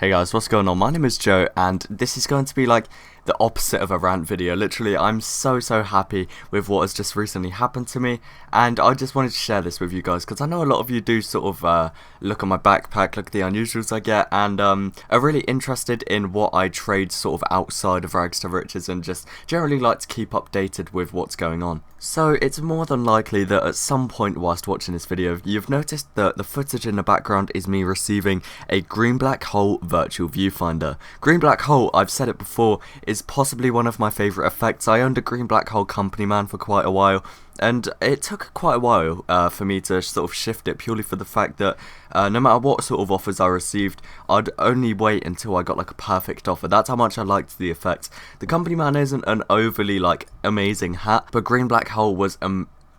Hey guys, what's going on? My name is Joe, and this is going to be like the opposite of a rant video. Literally, I'm so happy with what has just recently happened to me, and I just wanted to share this with you guys because I know a lot of you do sort of look at my backpack, look at the unusuals I get, and are really interested in what I trade sort of outside of rags to riches, and just generally like to keep updated with what's going on. So it's more than likely that at some point whilst watching this video, you've noticed that the footage in the background is me receiving a green black hole virtual viewfinder. Green black hole, I've said it before, is possibly one of my favourite effects. I owned a green black hole company man for quite a while, and it took quite a while for me to sort of shift it, purely for the fact that no matter what sort of offers I received, I'd only wait until I got like a perfect offer. That's how much I liked the effect. The company man isn't an overly like amazing hat, but green black hole was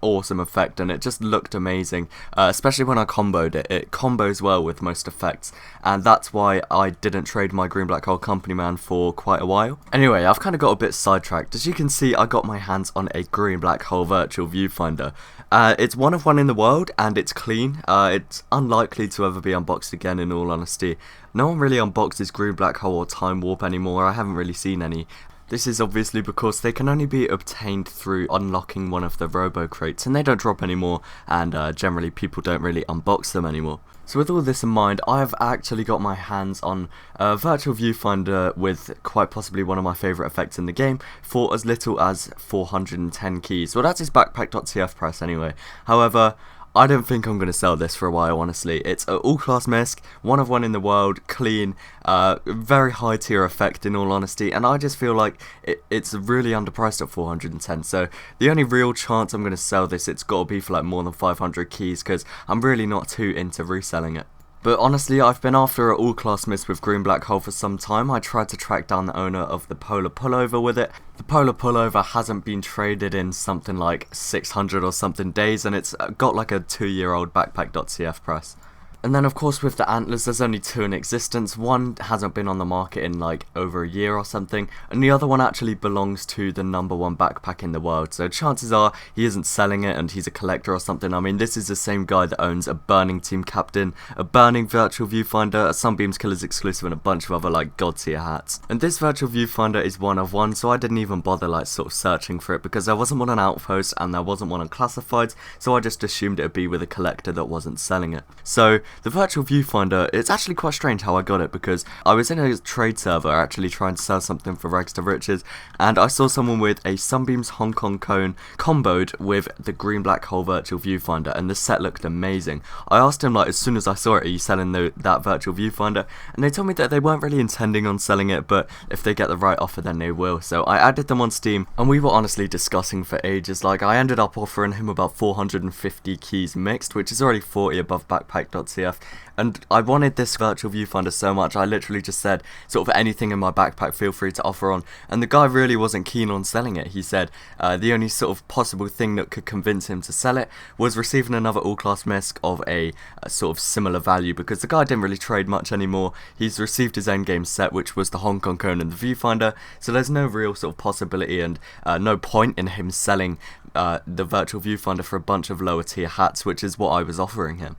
awesome effect, and it just looked amazing, especially when I comboed it. It combos well with most effects, and that's why I didn't trade my green black hole company man for quite a while. Anyway, I've kind of got a bit sidetracked. As you can see, I got my hands on a green black hole virtual viewfinder. It's one of one in the world, and it's clean. It's unlikely to ever be unboxed again, in all honesty. No one really unboxes green black hole or time warp anymore. I haven't really seen any. This is obviously because they can only be obtained through unlocking one of the robo crates, and they don't drop anymore, and generally people don't really unbox them anymore. So with all this in mind, I've actually got my hands on a virtual viewfinder with quite possibly one of my favourite effects in the game for as little as 410 keys. Well, that's his backpack.tf price anyway. However, I don't think I'm going to sell this for a while, honestly. It's an all-class misc, one of one in the world, clean, very high tier effect in all honesty, and I just feel like it's really underpriced at 410, so the only real chance I'm going to sell this, it's got to be for like more than 500 keys, because I'm really not too into reselling it. But honestly, I've been after an all-class misc with green black hole for some time. I tried to track down the owner of the polar pullover with it. The polar pullover hasn't been traded in something like 600 or something days, and it's got like a 2-year-old backpack.cf price. And then of course with the antlers, there's only two in existence. One hasn't been on the market in like over a year or something, and the other one actually belongs to the #1 backpack in the world, so chances are he isn't selling it and he's a collector or something. I mean, this is the same guy that owns a Burning Team Captain, a Burning virtual viewfinder, a Sunbeams Killers exclusive, and a bunch of other like god tier hats. And this virtual viewfinder is one of one, so I didn't even bother like sort of searching for it, because there wasn't one on Outpost and there wasn't one on Classifieds, so I just assumed it would be with a collector that wasn't selling it. So the virtual viewfinder, it's actually quite strange how I got it, because I was in a trade server actually trying to sell something for rags to riches, and I saw someone with a Sunbeams Hong Kong cone comboed with the green black hole virtual viewfinder, and the set looked amazing. I asked him like as soon as I saw it, are you selling that virtual viewfinder? And they told me that they weren't really intending on selling it, but if they get the right offer then they will. So I added them on Steam, and we were honestly discussing for ages. Like, I ended up offering him about 450 keys mixed, which is already 40 above backpack.cf. And I wanted this virtual viewfinder so much, I literally just said, sort of anything in my backpack, feel free to offer on. And the guy really wasn't keen on selling it. He said the only sort of possible thing that could convince him to sell it was receiving another all-class misc of a sort of similar value, because the guy didn't really trade much anymore. He's received his endgame set, which was the Hong Kong cone and the viewfinder, so there's no real sort of possibility and no point in him selling the virtual viewfinder for a bunch of lower tier hats, which is what I was offering him.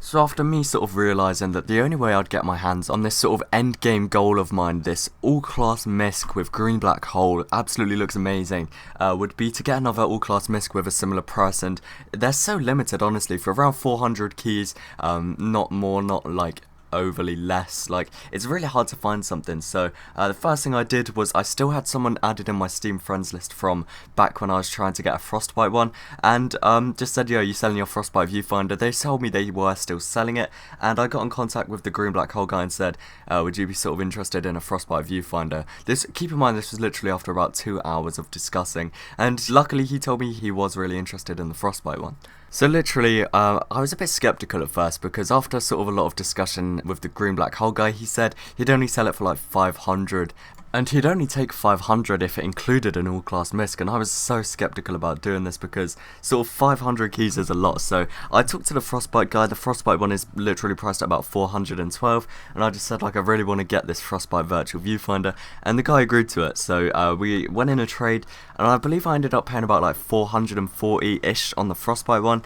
So after me sort of realising that the only way I'd get my hands on this sort of end game goal of mine, this all-class misc with green black hole, absolutely looks amazing, would be to get another all-class misc with a similar price, and they're so limited honestly, for around 400 keys, not more, not like overly less. Like, it's really hard to find something. So the first thing I did was I still had someone added in my Steam friends list from back when I was trying to get a Frostbite one, and just said, yo, you selling your Frostbite viewfinder? They told me they were still selling it, and I got in contact with the green black hole guy and said, would you be sort of interested in a Frostbite viewfinder? This, keep in mind, this was literally after about 2 hours of discussing, and luckily he told me he was really interested in the Frostbite one. So literally, I was a bit skeptical at first, because after sort of a lot of discussion with the green black hole guy, he said he'd only sell it for like 500, and he'd only take 500 if it included an all-class misc, and I was so skeptical about doing this because sort of 500 keys is a lot. So I talked to the Frostbite guy. The Frostbite one is literally priced at about 412, and I just said like, I really want to get this Frostbite virtual viewfinder, and the guy agreed to it. So we went in a trade, and I believe I ended up paying about like 440-ish on the Frostbite one.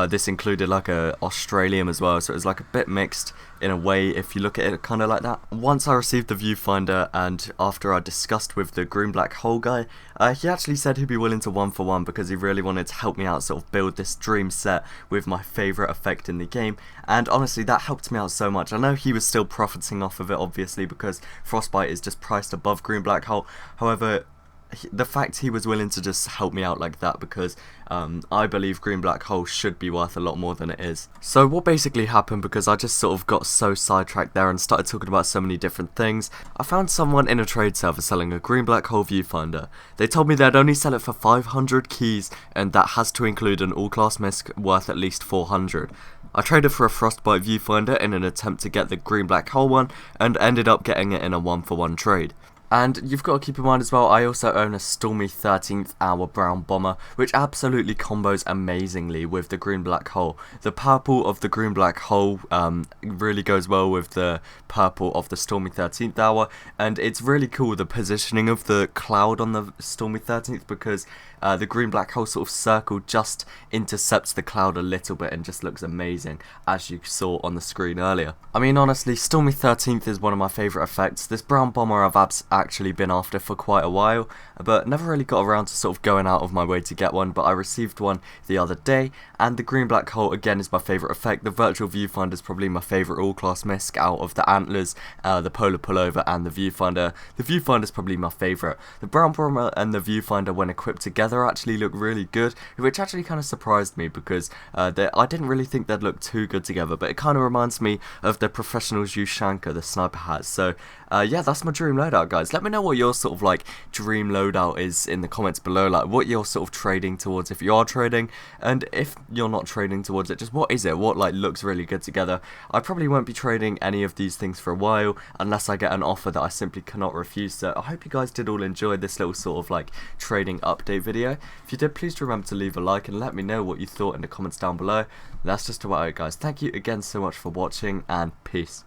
This included like a Australian as well, so it was like a bit mixed. in a way if you look at it kind of like that. Once I received the viewfinder and after I discussed with the green black hole guy, he actually said he'd be willing to 1-for-1 because he really wanted to help me out, sort of build this dream set with my favourite effect in the game, and honestly that helped me out so much. I know he was still profiting off of it obviously because Frostbite is just priced above green black hole, however the fact he was willing to just help me out like that, because I believe green black hole should be worth a lot more than it is. So what basically happened, because I just sort of got so sidetracked there and started talking about so many different things, I found someone in a trade server selling a green black hole viewfinder. They told me they'd only sell it for 500 keys, and that has to include an all class misc worth at least 400. I traded for a Frostbite viewfinder in an attempt to get the green black hole one, and ended up getting it in a 1-for-1 trade. And you've got to keep in mind as well, I also own a Stormy 13th Hour Brown Bomber, which absolutely combos amazingly with the green black hole. The purple of the green black hole really goes well with the purple of the Stormy 13th Hour, and it's really cool the positioning of the cloud on the Stormy 13th, because the green black hole sort of circle just intercepts the cloud a little bit and just looks amazing, as you saw on the screen earlier. I mean, honestly, Stormy 13th is one of my favourite effects. This brown bomber I've actually been after for quite a while, but never really got around to sort of going out of my way to get one, but I received one the other day, and the green black hole again is my favourite effect. The virtual viewfinder is probably my favourite all class misc out of the antlers, the polar pullover and the viewfinder. The viewfinder is probably my favourite. The brown bomber and the viewfinder when equipped together actually look really good, which actually kind of surprised me, because I didn't really think they'd look too good together, but it kind of reminds me of the professionals use Shanker, the sniper hat. So yeah, that's my dream loadout, guys. Let me know what your sort of like dream loadout is in the comments below, like what you're sort of trading towards if you are trading, and if you're not trading towards it, just what is it, what like looks really good together. I probably won't be trading any of these things for a while unless I get an offer that I simply cannot refuse. So I hope you guys did all enjoy this little sort of like trading update video. If you did, please remember to leave a like and let me know what you thought in the comments down below. That's just about it, guys. Thank you again so much for watching, and peace.